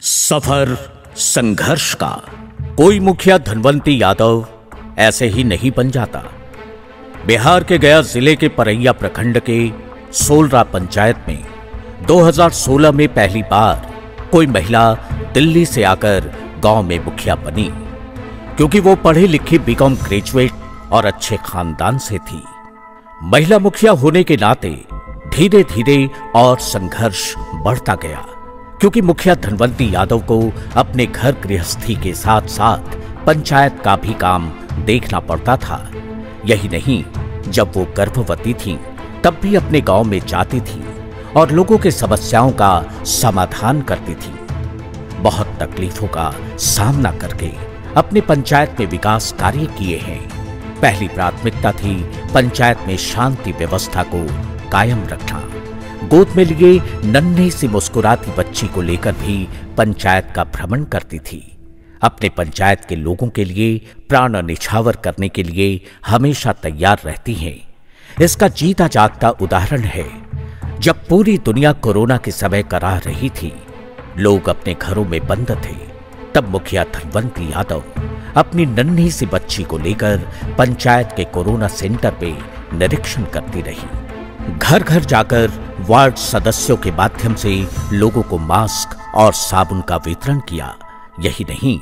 सफर संघर्ष का। कोई मुखिया धनवंती यादव ऐसे ही नहीं बन जाता। बिहार के गया जिले के परैया प्रखंड के सोलरा पंचायत में 2016 में पहली बार कोई महिला दिल्ली से आकर गांव में मुखिया बनी, क्योंकि वो पढ़ी लिखी बीकॉम ग्रेजुएट और अच्छे खानदान से थी। महिला मुखिया होने के नाते धीरे धीरे और संघर्ष बढ़ता गया, क्योंकि मुखिया धनवंती यादव को अपने घर गृहस्थी के साथ साथ पंचायत का भी काम देखना पड़ता था। यही नहीं, जब वो गर्भवती थी तब भी अपने गांव में जाती थी और लोगों के समस्याओं का समाधान करती थी। बहुत तकलीफों का सामना करके अपने पंचायत में विकास कार्य किए हैं। पहली प्राथमिकता थी पंचायत में शांति व्यवस्था को कायम रखना। गोद में लिए नन्ही सी मुस्कुराती बच्ची को लेकर भी पंचायत का भ्रमण करती थी। अपने पंचायत के लोगों के लिए प्राण न्यौछावर करने के लिए हमेशा तैयार रहती हैं। इसका जीता जागता उदाहरण है, जब पूरी दुनिया कोरोना के समय कराह रही थी, लोग अपने घरों में बंद थे, तब मुखिया धनवंती यादव अपनी नन्ही सी बच्ची को लेकर पंचायत के कोरोना सेंटर पे निरीक्षण करती रही। घर घर जाकर वार्ड सदस्यों के माध्यम से लोगों को मास्क और साबुन का वितरण किया। यही नहीं,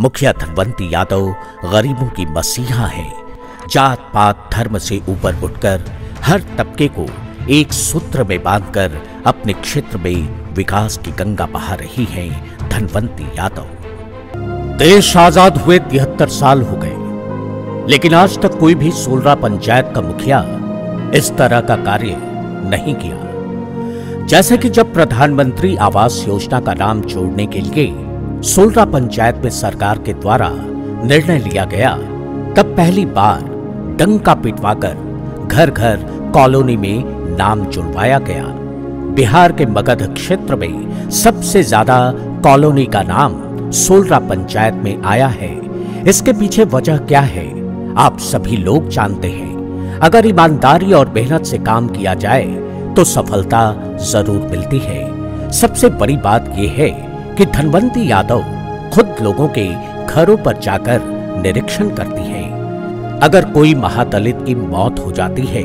मुखिया धनवंती यादव गरीबों की मसीहा है। जात पात धर्म से ऊपर उठकर हर तबके को एक सूत्र में बांधकर अपने क्षेत्र में विकास की गंगा बहा रही है धनवंती यादव। देश आजाद हुए 73 साल हो गए, लेकिन आज तक कोई भी सोलरा पंचायत का मुखिया इस तरह का कार्य नहीं किया। जैसे कि जब प्रधानमंत्री आवास योजना का नाम जोड़ने के लिए सोलरा पंचायत में सरकार के द्वारा निर्णय लिया गया, तब पहली बार डंका पिटवाकर घर घर कॉलोनी में नाम जुड़वाया गया। बिहार के मगध क्षेत्र में सबसे ज्यादा कॉलोनी का नाम सोलरा पंचायत में आया है। इसके पीछे वजह क्या है, आप सभी लोग जानते हैं। अगर ईमानदारी और मेहनत से काम किया जाए तो सफलता जरूर मिलती है। सबसे बड़ी बात यह है कि धनवंती यादव खुद लोगों के घरों पर जाकर निरीक्षण करती है। अगर कोई महादलित की मौत हो जाती है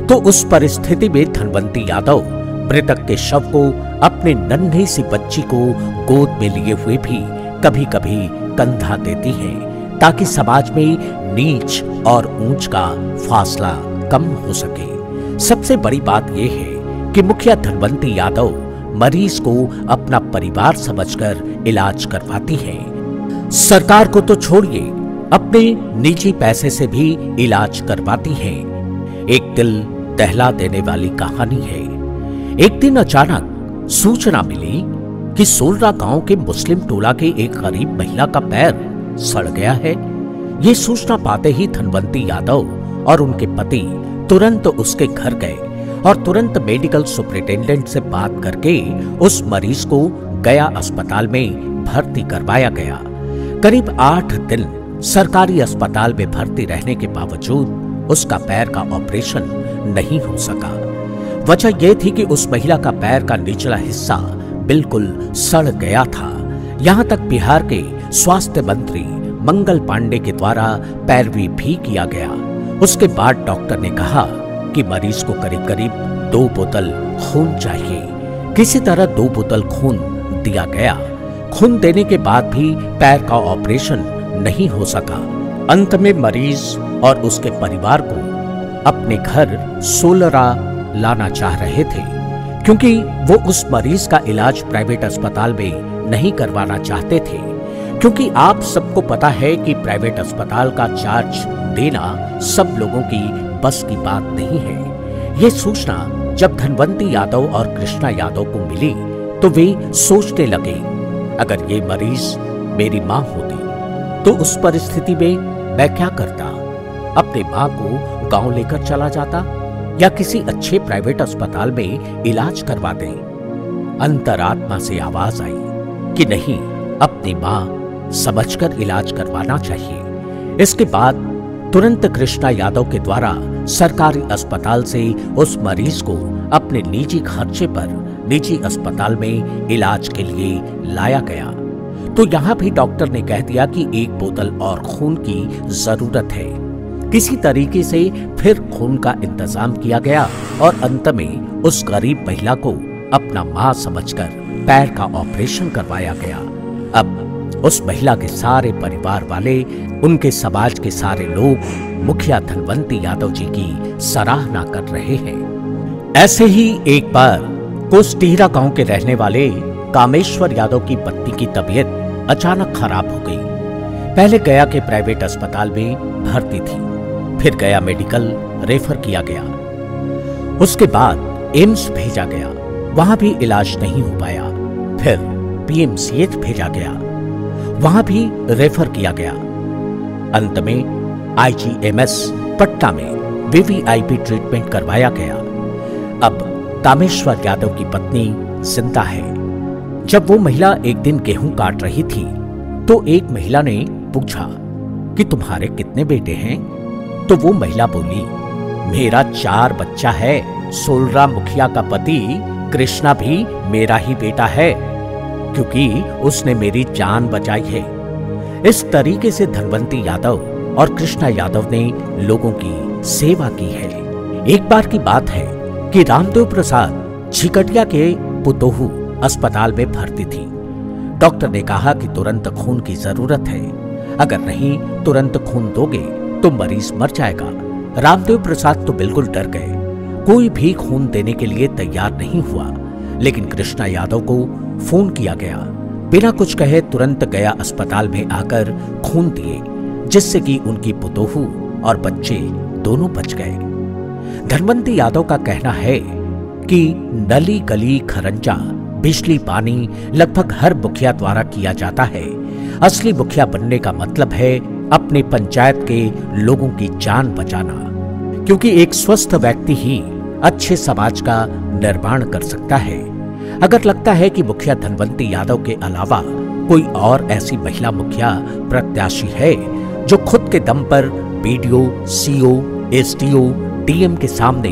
तो उस परिस्थिति में धनवंती यादव मृतक के शव को अपने नन्ही सी बच्ची को गोद में लिए हुए भी कभी कभी कंधा देती है, ताकि समाज में नीच और ऊंच का फासला कम हो सके। सबसे बड़ी बात यह है कि मुखिया धनवंती यादव मरीज को अपना परिवार समझकर इलाज करवाती है। सरकार को तो छोड़िए, अपने निजी पैसे से भी इलाज करवाती है। एक दिल दहला देने वाली कहानी है। एक दिन अचानक सूचना मिली कि सोलरा गांव के मुस्लिम टोला के एक गरीब महिला का पैर सड़ गया है। ये सूचना पाते ही धनवंती यादव और उनके पति तुरंत उसके घर गए और तुरंत मेडिकल सुपरिटेंडेंट से बात करके उस मरीज को गया अस्पताल में भर्ती करवाया गया। करीब 8 दिन सरकारी अस्पताल में भर्ती रहने के बावजूद उसका पैर का ऑपरेशन नहीं हो सका। वजह यह थी कि उस महिला का पैर का निचला हिस्सा बिल्कुल सड़ गया था। यहां तक बिहार के स्वास्थ्य मंत्री मंगल पांडे के द्वारा पैरवी भी किया गया। उसके बाद डॉक्टर ने कहा कि मरीज को करीब करीब 2 बोतल खून चाहिए। किसी तरह 2 बोतल खून दिया गया। खून देने के बाद भी पैर का ऑपरेशन नहीं हो सका। अंत में मरीज और उसके परिवार को अपने घर सोलरा लाना चाह रहे थे, क्योंकि वो उस मरीज का इलाज प्राइवेट अस्पताल में नहीं करवाना चाहते थे। क्योंकि आप सबको पता है कि प्राइवेट अस्पताल का चार्ज देना सब लोगों की बस की बात नहीं है। ये सूचना जब धनवंती यादव और कृष्णा यादव को मिली तो वे सोचने लगे, अगर ये मरीज मेरी मां होती तो उस परिस्थिति में मैं क्या करता? अपने मां को गांव लेकर चला जाता या किसी अच्छे प्राइवेट अस्पताल में इलाज करवा दें। अंतरात्मा से आवाज आई कि नहीं, अपनी मां समझकर इलाज करवाना चाहिए। इसके बाद तुरंत कृष्णा यादव के द्वारा सरकारी अस्पताल से उस मरीज को अपने निजी खर्चे पर निजी अस्पताल में इलाज के लिए लाया गया तो यहाँ भी डॉक्टर ने कह दिया कि एक बोतल और खून की जरूरत है। किसी तरीके से फिर खून का इंतजाम किया गया और अंत में उस गरीब महिला को अपना मां समझकर पैर का ऑपरेशन करवाया गया। अब उस महिला के सारे परिवार वाले, उनके समाज के सारे लोग मुखिया धनवंती यादव जी की सराहना कर रहे हैं। ऐसे ही एक बार कोसटीहरा गांव के रहने वाले कामेश्वर यादव की पत्नी की तबीयत अचानक खराब हो गई। पहले गया के प्राइवेट अस्पताल में भर्ती थी, फिर गया मेडिकल रेफर किया गया, उसके बाद एम्स भेजा गया, वहां भी इलाज नहीं हो पाया। फिर पीएमसीएच भेजा गया, वहां भी रेफर किया गया। अंत में आईजीएमएस पटना में वीवीआईपी ट्रीटमेंट करवाया गया। अब कामेश्वर यादव की पत्नी जिंदा है। जब वो महिला एक दिन गेहूं काट रही थी तो एक महिला ने पूछा कि तुम्हारे कितने बेटे हैं? तो वो महिला बोली, मेरा 4 बच्चा है। सोलरा मुखिया का पति कृष्णा भी मेरा ही बेटा है, क्योंकि उसने मेरी जान बचाई है। इस तरीके से धनवंती यादव और कृष्णा यादव ने लोगों की सेवा की है। एक बार की बात है कि रामदेव प्रसाद झिकटिया के पुतोहू अस्पताल में भर्ती थी। डॉक्टर ने कहा कि तुरंत खून की जरूरत है, अगर नहीं तुरंत खून दोगे तो मरीज मर जाएगा। रामदेव प्रसाद तो बिल्कुल डर गए, कोई भी खून देने के लिए तैयार नहीं हुआ। लेकिन कृष्णा यादव को फोन किया गया, बिना कुछ कहे तुरंत गया अस्पताल में आकर खून दिए, जिससे कि उनकी पुतोहू और बच्चे दोनों बच गए। धनवंती यादव का कहना है कि नली गली खरंजा बिजली पानी लगभग हर मुखिया द्वारा किया जाता है। असली मुखिया बनने का मतलब है अपने पंचायत के लोगों की जान बचाना, क्योंकि एक स्वस्थ व्यक्ति ही अच्छे समाज का निर्माण कर सकता है। अगर लगता है कि मुखिया धनवंती यादव के अलावा कोई और ऐसी महिला मुखिया प्रत्याशी है जो खुद के दम पर बीडीओ, सीओ, एसडीओ, डीएम के सामने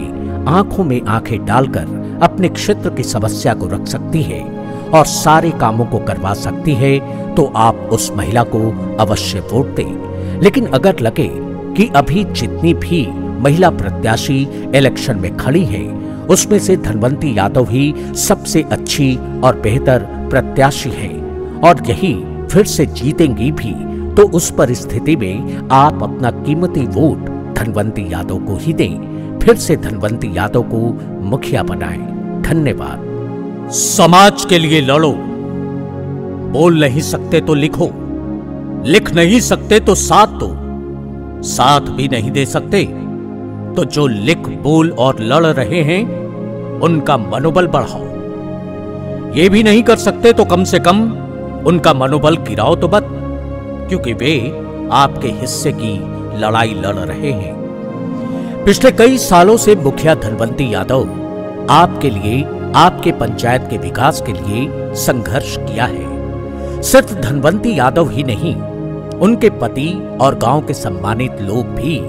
आंखों में आंखें डालकर अपने क्षेत्र की समस्या को रख सकती है और सारे कामों को करवा सकती है, तो आप उस महिला को अवश्य वोट दें। लेकिन अगर लगे कि अभी जितनी भी महिला प्रत्याशी इलेक्शन में खड़ी हैं, उसमें से धनवंती यादव ही सबसे अच्छी और बेहतर प्रत्याशी है और यही फिर से जीतेंगी भी, तो उस परिस्थिति में आप अपना कीमती वोट धनवंती यादव को ही दें। फिर से धनवंती यादव को मुखिया बनाएं। धन्यवाद। समाज के लिए लड़ो, बोल नहीं सकते तो लिखो, लिख नहीं सकते तो साथ दो, साथ भी नहीं दे सकते तो जो लिख बोल और लड़ रहे हैं उनका मनोबल बढ़ाओ। ये भी नहीं कर सकते तो कम से कम उनका मनोबल गिराओ तो मत, क्योंकि वे आपके हिस्से की लड़ाई लड़ रहे हैं। पिछले कई सालों से मुखिया धनवंती यादव आपके लिए, आपके पंचायत के विकास के लिए संघर्ष किया है। सिर्फ धनवंती यादव ही नहीं, उनके पति और गांव के सम्मानित लोग भी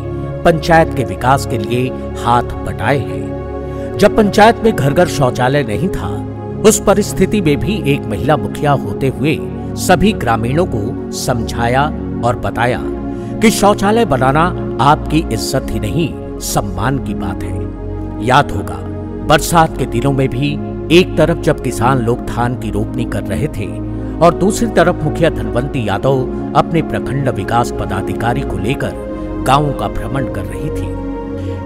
पंचायत के विकास के लिए हाथ बटाए हैं। जब पंचायत में घर घर शौचालय नहीं था, उस परिस्थिति में भी एक महिला मुखिया होते हुए सभी ग्रामीणों को समझाया और बताया कि शौचालय बनाना आपकी इज्जत ही नहीं, सम्मान की बात है। याद होगा, बरसात के दिनों में भी एक तरफ जब किसान लोग धान की रोपनी कर रहे थे और दूसरी तरफ मुखिया धनवंती यादव अपने प्रखंड विकास पदाधिकारी को लेकर गांवों का भ्रमण कर रही थी,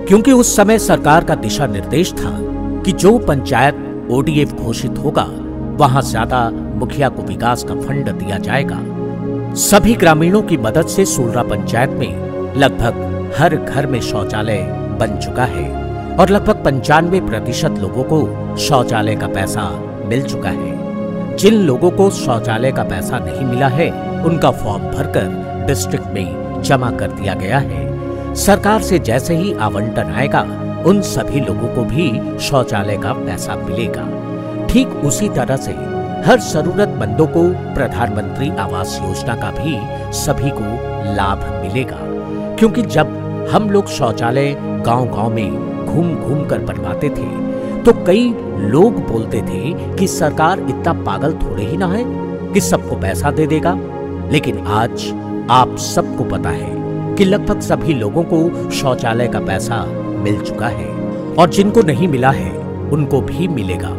क्योंकि उस समय सरकार का दिशा निर्देश था कि जो पंचायत ओडीएफ घोषित होगा वहां ज्यादा मुखिया को विकास का फंड दिया जाएगा। सभी ग्रामीणों की मदद से सोलरा पंचायत में लगभग हर घर में शौचालय बन चुका है और लगभग 95% लोगों को शौचालय का पैसा मिल चुका है। जिन लोगों को शौचालय का पैसा नहीं मिला है, उनका फॉर्म भरकर डिस्ट्रिक्ट में जमा कर दिया गया है। सरकार से जैसे ही आवंटन आएगा, उन सभी लोगों को भी शौचालय का पैसा मिलेगा। ठीक उसी तरह से हर जरूरतमंदों को प्रधानमंत्री आवास योजना का भी सभी को लाभ मिलेगा, क्योंकि जब हम लोग शौचालय गांव-गांव में घूम घूम कर बनवाते थे तो कई लोग बोलते थे कि सरकार इतना पागल थोड़े ही ना है कि सबको पैसा दे देगा। लेकिन आज आप सबको पता है कि लगभग सभी लोगों को शौचालय का पैसा मिल चुका है और जिनको नहीं मिला है उनको भी मिलेगा।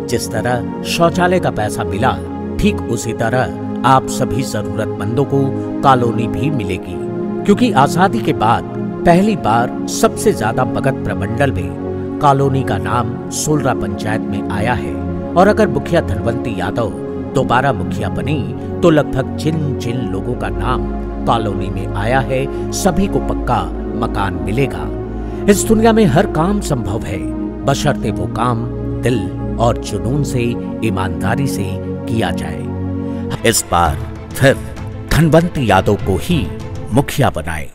जिस तरह शौचालय का पैसा मिला, ठीक उसी तरह आप सभी जरूरतमंदों को कॉलोनी भी मिलेगी, क्योंकि आजादी के बाद पहली बार सबसे ज्यादा मगध प्रमंडल में कॉलोनी का नाम सोलरा पंचायत में आया है। और अगर मुखिया धनवंती यादव दोबारा मुखिया बनी तो लगभग जिन जिन लोगों का नाम कॉलोनी में आया है सभी को पक्का मकान मिलेगा। इस दुनिया में हर काम संभव है, बशर्ते वो काम दिल और जुनून से, ईमानदारी से किया जाए। इस बार फिर धनवंती यादव को ही मुखिया बनाए।